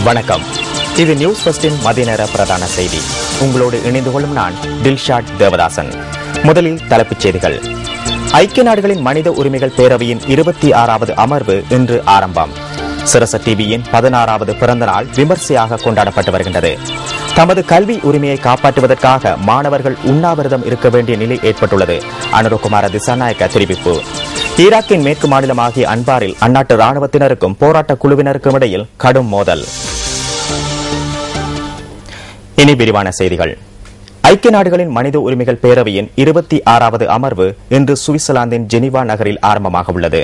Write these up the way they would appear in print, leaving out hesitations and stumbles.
வணக்கம். இது நியூஸ் ஃபர்ஸ்டின் மதிய நேர பிரதான செய்தி. உங்களோடு இணைந்து கொள்ளும் நான் தில்ஷாட் தேவதாசன். முதலில் தலைப்புச் செய்திகள். ஐக்கிய நாடுகளின் மனித உரிமைகள் பேரவையின் 26வது அமர்வு இன்று ஆரம்பம். சிரச டிவியின் 16வது பிறந்த நாள் விமர்சையாக கொண்டாடப்பட்டு வருகின்றது. தமது கல்வி உரிமையை காப்பாற்றுவதற்காக மாணவர்கள் உண்ணாவிரதம் இருக்க வேண்டிய நிலை ஏற்பட்டுள்ளது. அனுரகுமார திசாநாயக்க தெரிவிப்பு. ஈராக்கின் மேற்கு மாநிலமாகிய அன்பாரில் அந்நாட்டு ராணுவத்தினருக்கும் போராட்ட குழுவினருக்கும் இடையில் கடும் மோதல். இனி விரிவான செய்திகள். ஐக்கிய நாடுகளின் மனித உரிமைகள் பேரவையின் 26வது அமர்வு இன்று சுவிட்சர்லாந்தின் ஜெனீவா நகரில் ஆரம்பமாக உள்ளது.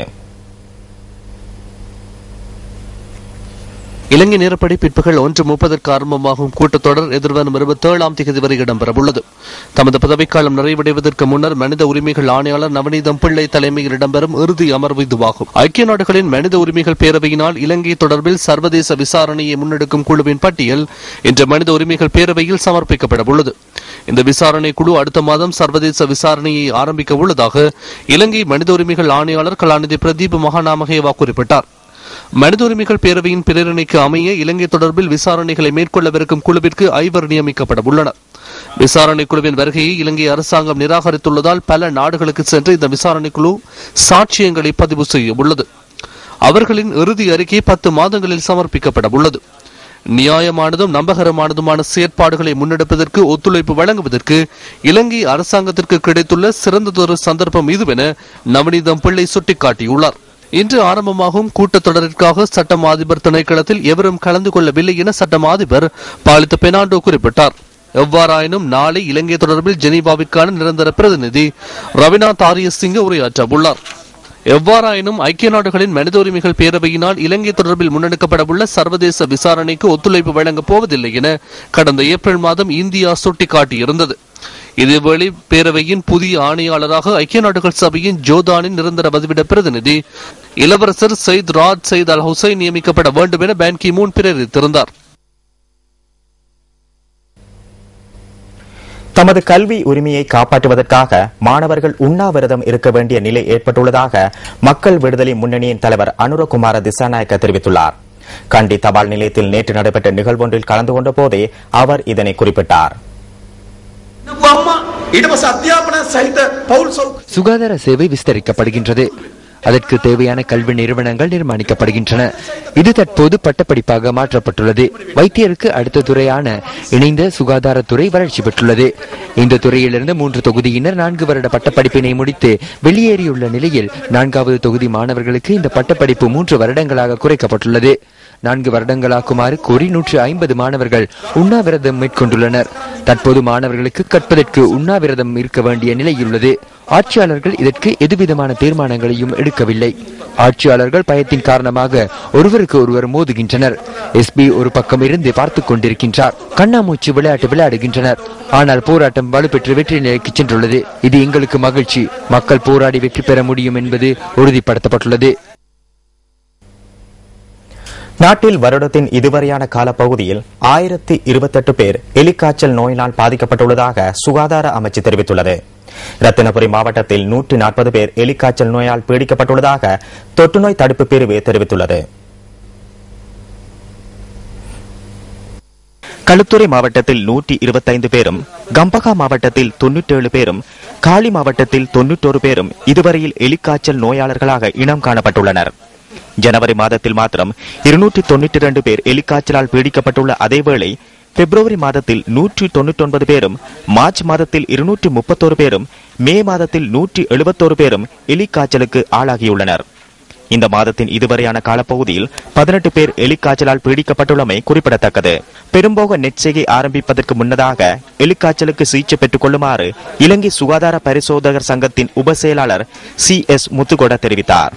இலங்கை நேரப்படி பிற்பகல் 1:30 ஆரம்பமாகும் கூட்டத்தொடர் எதிர்வரும் 27ஆம் தேதி வரை இடம்பெறவுள்ளது. தமது பதவிக்காலம் நிறைவடைவதற்கு முன்னர் மனித உரிமைகள் ஆணையாளர் நவநீதம் பிள்ளை தலைமையில் இடம்பெறும் இறுதி அமர்வு இதுவாகும். ஐக்கிய நாடுகளின் மனித உரிமைகள் பேரவையினால் இலங்கை தொடர்பில் சர்வதேச விசாரணையை முன்னெடுக்கும் குழுவின் பட்டியல் இன்று மனித உரிமைகள் பேரவையில் சமர்ப்பிக்கப்பட உள்ளது. இந்த விசாரணை குழு அடுத்த மாதம் சர்வதேச விசாரணையை ஆரம்பிக்க உள்ளதாக இலங்கை மனித உரிமைகள் ஆணையாளர் கலாநிதி பிரதீப் மகாநாமகேவா குறிப்பிட்டார். மனித உரிமைகள் பேரவையின் பிரேரணைக்கு அமைய இலங்கை தொடர்பில் விசாரணைகளை மேற்கொள்ளவிருக்கும் குழுவிற்கு 5 நியமிக்கப்பட உள்ளனர். விசாரணை குழுவின் வருகையை இலங்கை அரசாங்கம் நிராகரித்துள்ளதால் பல நாடுகளுக்கு சென்று இந்த விசாரணை குழு சாட்சியங்களை பதிவு செய்ய உள்ளது. அவர்களின் இறுதி அறிக்கை 10 மாதங்களில் சமர்ப்பிக்கப்பட உள்ளது. நியாயமானதும் நம்பகரமானதுமான செயற்பாடுகளை முன்னெடுப்பதற்கு ஒத்துழைப்பு வழங்குவதற்கு இலங்கை அரசாங்கத்திற்கு கிடைத்துள்ள சிறந்ததொரு சந்தர்ப்பம் இதுவென நவநீதம் பிள்ளை சுட்டிக்காட்டியுள்ளார். இன்று ஆரம்பமாகும் கூட்டத்தொடரிற்காக சட்டம் அதிபர் திணைக்களத்தில் எவரும் கலந்து கொள்ளவில்லை என சட்டம் அதிபர் பாலித்த பெர்னாண்டோ குறிப்பிட்டார். எவ்வாறாயினும் நாளை இலங்கை தொடர்பில் ஜெனீவாவிற்கான நிரந்தர பிரதிநிதி ரவினா தாரியசிங்க உரையாற்ற உள்ளார். எவ்வாறாயினும் ஐக்கிய நாடுகளின் மனித உரிமைகள் பேரவையினால் இலங்கை தொடர்பில் முன்னெடுக்கப்பட உள்ள சர்வதேச விசாரணைக்கு ஒத்துழைப்பு வழங்கப் போவதில்லை என கடந்த ஏப்ரல் மாதம் இந்தியா சுட்டிக்காட்டியிருந்தது. இதேவேளை பேரவையின் புதிய ஆணையாளராக ஐக்கிய நாடுகள் சபையின் ஜோர்தானின் நிரந்தர வதிவிட பிரதிநிதி இளவரசர் சயித் ராத் சயித் அல் ஹுசைன் நியமிக்கப்பட வேண்டும் என பான் கி மூன் பிரேரித்திருந்தார். தமது கல்வி உரிமையை காப்பாற்றுவதற்காக மாணவர்கள் உண்ணாவிரதம் இருக்க வேண்டிய நிலை ஏற்பட்டுள்ளதாக மக்கள் விடுதலை முன்னணியின் தலைவர் அனுரகுமார திசாநாயக்க தெரிவித்துள்ளார். கண்டி தபால் நிலையத்தில் நேற்று நடைபெற்ற நிகழ்வொன்றில் கலந்து கொண்ட போதே அவர் இதனை குறிப்பிட்டார். சுகாதார சேவை விஸ்தரிக்கப்படுகின்றது. அதற்கு தேவையான கல்வி நிறுவனங்கள் நிர்மாணிக்கப்படுகின்றன. இது தற்போது பட்டப்படிப்பாக மாற்றப்பட்டுள்ளது. வைத்தியருக்கு அடுத்த துறையான இணைந்த சுகாதாரத்துறை வளர்ச்சி பெற்றுள்ளது. இந்த துறையிலிருந்து 3 தொகுதியினர் 4 வருட பட்டப்படிப்பினை முடித்து வெளியேறியுள்ள நிலையில் 4வது தொகுதி மாணவர்களுக்கு இந்த பட்டப்படிப்பு 3 வருடங்களாக குறைக்கப்பட்டுள்ளது. 4 வருடங்களாக்குமாறு கோரி 150 மாணவர்கள் உண்ணாவிரதம் மேற்கொண்டுள்ளனர். தற்போது மாணவர்களுக்கு கற்பதற்கு உண்ணாவிரதம் இருக்க வேண்டிய நிலையுள்ளது. ஆட்சியாளர்கள் இதற்கு எதுவிதமான தீர்மானங்களையும் எடுக்கவில்லை. ஆட்சியாளர்கள் பயத்தின் காரணமாக ஒருவருக்கு ஒருவர் மோதுகின்றனர். எஸ்பி ஒரு பக்கம் இருந்து பார்த்துக் கொண்டிருக்கின்றார். கண்ணாமூச்சி விளையாட்டு விளையாடுகின்றனர். ஆனால் போராட்டம் வலுப்பெற்று வெற்றி நிலைக்கு சென்றுள்ளது. இது எங்களுக்கு மகிழ்ச்சி. மக்கள் போராடி வெற்றி பெற முடியும் என்பது உறுதிப்படுத்தப்பட்டுள்ளது. நாட்டில் வருடத்தின் இதுவரையான காலப்பகுதியில் 1028 பேர் எலிக்காய்ச்சல் நோயினால் பாதிக்கப்பட்டுள்ளதாக சுகாதார அமைச்சு தெரிவித்துள்ளது. ரத்தினபுரி மாவட்டத்தில் 140 பேர் எலிக்காய்ச்சல் நோயால் பீடிக்கப்பட்டுள்ளதாக தொற்றுநோய் தடுப்பு பிரிவு தெரிவித்துள்ளது. களுத்துறை மாவட்டத்தில் 125 பேரும், கம்பகா மாவட்டத்தில் 97 பேரும், காலி மாவட்டத்தில் 91 பேரும் இதுவரையில் எலிக்காய்ச்சல் நோயாளர்களாக இனம் காணப்பட்டுள்ளனர். ஜனவரி மாதத்தில் மாத்திரம் 292 பேர் எலிக்காய்ச்சலால் பீடிக்கப்பட்டுள்ள அதேவேளை பிப்ரவரி மாதத்தில் 199 பேரும், மார்ச் மாதத்தில் 231 பேரும், மே மாதத்தில் 171 பேரும் எலிக்காய்ச்சலுக்கு ஆளாகியுள்ளனர். இந்த மாதத்தின் இதுவரையான காலப்பகுதியில் 18 பேர் எலிக்காய்ச்சலால் பீடிக்கப்பட்டுள்ளமை குறிப்பிடத்தக்கது. பெரும்போக நெற்செய்கை ஆரம்பிப்பதற்கு முன்னதாக எலிக்காய்ச்சலுக்கு சிகிச்சை பெற்றுக் கொள்ளுமாறு இலங்கை சுகாதார பரிசோதகர் சங்கத்தின் உப செயலாளர் CS முத்துகொட தெரிவித்தார்.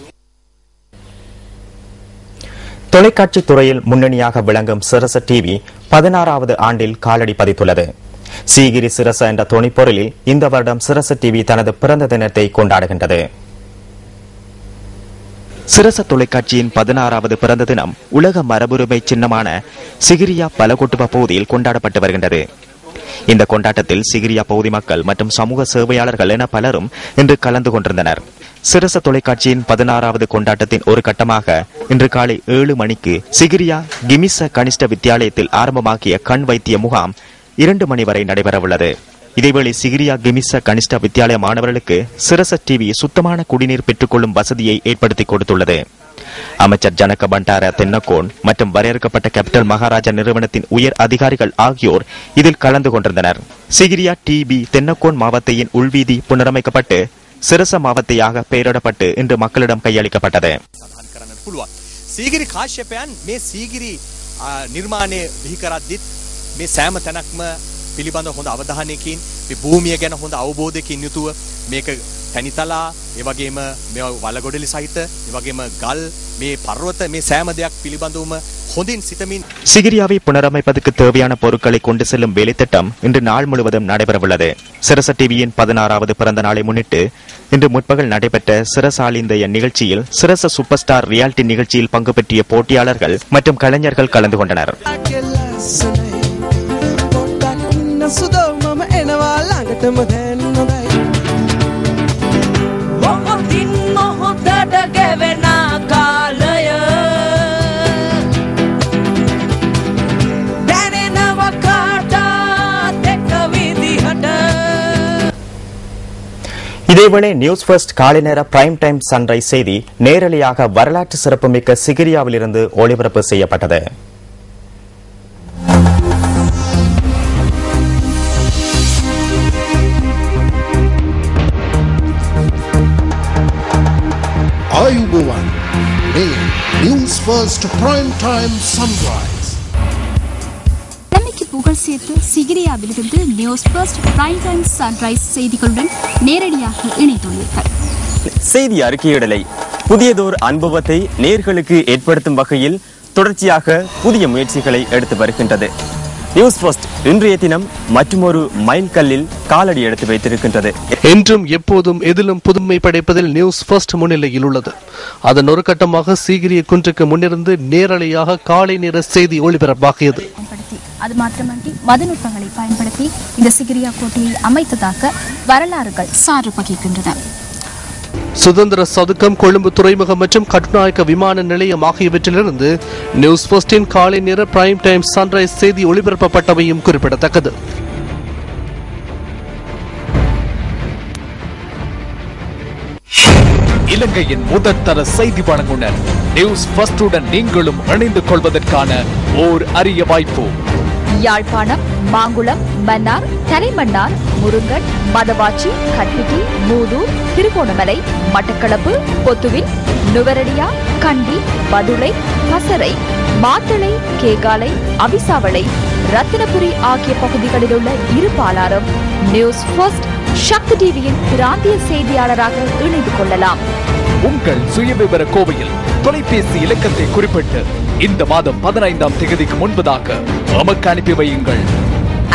தொலைக்காட்சி துறையில் முன்னணியாக விளங்கும் சிரச டிவி 16வது ஆண்டில் காலடி பதித்துள்ளது. சீகிரி சிரச என்ற துணைப்பொருளில் இந்த வருடம் சிரச டிவி தனது பிறந்த தினத்தை கொண்டாடுகின்றது. சிரச தொலைக்காட்சியின் 16வது பிறந்த தினம் உலக மரபுரிமை சின்னமான சிகிரியா பலகொட்டுவ பகுதியில் கொண்டாடப்பட்டு வருகின்றது. இந்த கொண்டாட்டத்தில் சிகிரியா பகுதி மக்கள் மற்றும் சமூக சேவையாளர்கள் என பலரும் இன்று கலந்து கொண்டிருந்தனர். சிரச தொலைக்காட்சியின் 16வது கொண்டாட்டத்தின் ஒரு கட்டமாக இன்று காலை 7 மணிக்கு சிகிரியா கிமிச கனிஷ்ட வித்தியாலயத்தில் ஆரம்பமாக்கிய கண் வைத்திய முகாம் 2 மணி வரை நடைபெறவுள்ளது. இதேவேளை சிகிரியா கிமிச கனிஷ்ட வித்தியாலய மாணவர்களுக்கு சிரச டிவி சுத்தமான குடிநீர் பெற்றுக்கொள்ளும் வசதியை ஏற்படுத்தி கொடுத்துள்ளது. அமைச்சர் ஜனக பண்டார தென்னகோன் மற்றும் வரையறுக்கப்பட்ட கேபிட்டல் மகாராஜா நிறுவனத்தின் உயர் அதிகாரிகள் ஆகியோர் இதில் கலந்து கொண்டிருந்தனர். சிகிரியா டிபி தென்னகோன் மாவட்டத்தின் உள்வீதி புனரமைக்கப்பட்டு சிரச மாவட்டமாக பெயரிடப்பட்டு இன்று மக்களிடம் கையளிக்கப்பட்டது. සීගිරි කාශ්‍යපයන් මේ සීගිරි නිර්මාණය බිහි කරද්දිත් මේ සෑම තැනක්ම පිළිබඳ හොඳ අවධානයකින් මේ භූමිය ගැන හොඳ අවබෝධයකින් යුතුව මේක තනිතලා ඒ වගේම මේ වලගොඩලි සහිත ඒ වගේම ගල් මේ පර්වත මේ සෑම දෙයක් පිළිබඳවම හොඳින් සිතමින් சிகிரியாவை புனரமைப்பதற்கு தேவையான பொருட்களை கொண்டு செல்லும் வேலைத்திட்டம் இன்று நாள் முழுவதும் நடைபெறவுள்ளது. சிரச டிவியின் 16வது பிறந்த நாளை முன்னிட்டு இன்று முற்பகல் நடைபெற்ற சிரசாலிந்தைய நிகழ்ச்சியில் சிரச சூப்பர் ஸ்டார் ரியாலிட்டி நிகழ்ச்சியில் பங்கு பெற்றிய போட்டியாளர்கள் மற்றும் கலைஞர்கள் கலந்து கொண்டனர். இதேவேளை நியூஸ் ஃபர்ஸ்ட் காலை நேர பிரைம் டைம் சன்ரைஸ் செய்தி நேரலையாக வரலாற்று சிறப்புமிக்க சிகிரியாவிலிருந்து ஒளிபரப்பு செய்யப்பட்டது. ආයුබෝවන් මේ news first prime time sunrise புகழ் சேர்த்து சிகிரியாவிலிருந்து news first prime time sunrise செய்திகளுடன் நேரடியாக இணைத்துள்ளீர்கள். செய்தி அறிக்கையிடலை புதியதோர் அனுபவத்தை நேர்களுக்கு ஏற்படுத்தும் வகையில் தொடர்ச்சியாக புதிய முயற்சிகளை எடுத்து வருகின்றது. நியூஸ் ஃபர்ஸ்ட் இன்றைய தினம் மற்றொரு மைல் கல்லில் காலடி எடுத்து வைத்திருக்கின்றது. என்றும் எப்போதும் எதிலும் புதுமை படைப்பதில் நியூஸ் ஃபர்ஸ்ட் முன்னிலையில் உள்ளது. அதன் ஒரு கட்டமாக சீகிரிய குன்றுக்கு முன்னிருந்து நேரலையாக காலை நேர செய்தி ஒளிபரப்பாகியது. அது மாத்திரமன்றி மதநுட்பங்களை பயன்படுத்தி இந்த சிகிரியா கோட்டையை அமைத்ததாக வரலாறுகள் சான்று பகிர்கின்றன. சுதந்திர சதுக்கம், கொழும்பு துறைமுகம் மற்றும் கட்டுநாயக்க விமான நிலையம் ஆகியவற்றிலிருந்து நியூஸ் ஃபர்ஸ்டின் காலை நேர பிரைம் டைம் சன்ரைஸ் செய்தி ஒளிபரப்பப்பட்டவையும் குறிப்பிடத்தக்கது. இலங்கையின் முதற்தர செய்தி வழங்குனர் நியூஸ் ஃபர்ஸ்டுடன் நீங்களும் இணைந்து கொள்வதற்கான ஓர் அரிய வாய்ப்பு. யாழ்ப்பாணம், மாங்குளம், மன்னார், தலைமன்னார், முருங்கன், மதவாச்சி, கட்பிட்டி, மூதூர், திருகோணமலை, மட்டக்களப்பு, பொத்துவில், நுவரடியா, கண்டி, பதுளை, பசறை, மாத்தளை, கேகாலை, அவிசாவளை, ரத்தினபுரி ஆகிய பகுதிகளில் உள்ள இரு பாலாரும் நியூஸ் ஃபர்ஸ்ட் சக்தி டிவியின் பிராந்திய செய்தியாளராக இணைந்து கொள்ளலாம். உங்கள் சுயவிவர கோவையில் தொலைபேசி இலக்கத்தை குறிப்பிட்டு இந்த மாதம் 15ஆம் தேதிக்கு முன்பதாக நமக்கு அனுப்பி வையுங்கள்.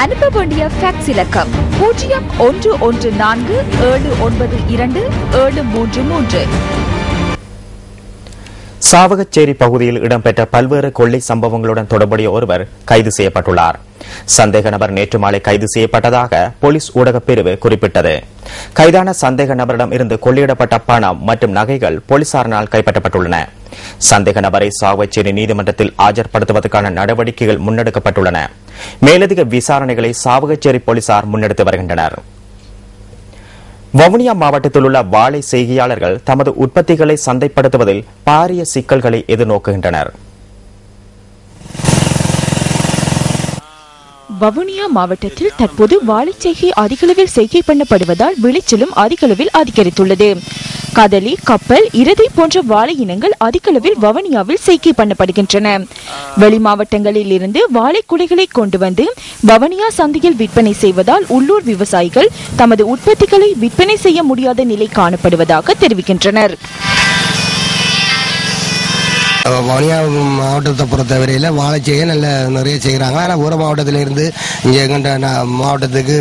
அனுப்ப வேண்டிய ஃபேக்ஸ் இலக்கம் 0114792733. சாவகச்சேரி பகுதியில் இடம்பெற்ற பல்வேறு கொள்ளை சம்பவங்களுடன் தொடர்புடைய ஒருவர் கைது செய்யப்பட்டுள்ளார். சந்தேக நபர் நேற்று மாலை கைது செய்யப்பட்டதாக போலீஸ் ஊடகப் பிரிவு குறிப்பிட்டது. கைதான சந்தேக நபரிடம் இருந்து கொள்ளையிடப்பட்ட பணம் மற்றும் நகைகள் போலீசாரினால் கைப்பற்றப்பட்டுள்ளன. சந்தேக நபரை சாவகச்சேரி நீதிமன்றத்தில் ஆஜர்படுத்துவதற்கான நடவடிக்கைகள் முன்னெடுக்கப்பட்டுள்ளன. மேலதிக விசாரணைகளை சாவகச்சேரி போலீசார் முன்னெடுத்து வருகின்றனர். வவுனியா மாவட்டத்தில் உள்ள வாழை செய்கையாளர்கள் தமது உற்பத்திகளை சந்தைப்படுத்துவதில் பாரிய சிக்கல்களை எதிர்நோக்குகின்றனர். வவுனியா மாவட்டத்தில் தற்போது வாழைச்செய்கை அதிகளவில் செய்கை பண்ணப்படுவதால் விளைச்சலும் அதிகளவில் அதிகரித்துள்ளது. கதலி, கப்பல், இருதை போன்ற வாழை இனங்கள் அதிகளவில் வவுனியாவில் செய்கை பண்ணப்படுகின்றன. வெளி மாவட்டங்களில் இருந்து வாழை குலைகளை கொண்டு வந்து வவுனியா சந்தையில் விற்பனை செய்வதால் உள்ளூர் விவசாயிகள் தமது உற்பத்திகளை விற்பனை செய்ய முடியாத நிலை காணப்படுவதாக தெரிவிக்கின்றனர். வவுனியா மாவட்டத்தை பொறுத்தவரையில் வாழைச்செய்கை நிறைய செய்கிறாங்க. ஆனால் ஊர மாவட்டத்திலிருந்து இங்கே எங்கள்கிட்ட மாவட்டத்துக்கு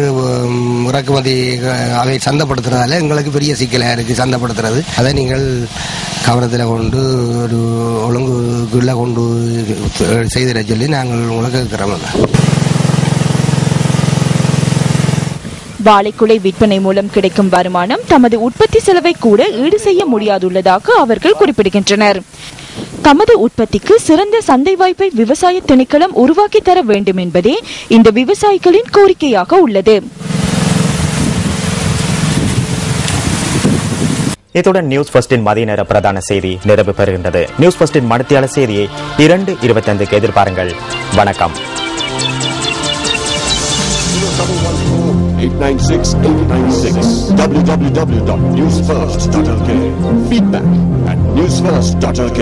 இறக்குமதி அவை சந்தைப்படுத்துறதால எங்களுக்கு பெரிய சிக்கலாக இருக்குது சந்தைப்படுத்துறது. அதை நீங்கள் கவனத்தில் கொண்டு ஒரு ஒழுங்குக்குள்ளே கொண்டு செய்திட சொல்லி நாங்கள் உங்களுக்கு இருக்கிறோம். வாழைக்குலை விற்பனை மூலம் கிடைக்கும் வருமானம் தமது உற்பத்தி செலவை கூட ஈடு செய்ய முடியாதுள்ளதாக அவர்கள் குறிப்பிடுகின்றனர். தமது உற்பத்திக்கு சிறந்த சந்தை வாய்ப்பை விவசாய திணைக்களம் உருவாக்கி தர வேண்டும் என்பதே இந்த விவசாயிகளின் கோரிக்கையாக உள்ளது. இத்துடன் நியூஸ் ஃபர்ஸ்டின் மதிய நேர பிரதான செய்தி நிறைவு பெறுகின்றது. நியூஸ் ஃபர்ஸ்டின் மணித்தியால செய்தியை 2:25 எதிர்பாருங்கள். வணக்கம். 896 www.newsfirst.lk. Feedback at newsfirst.lk.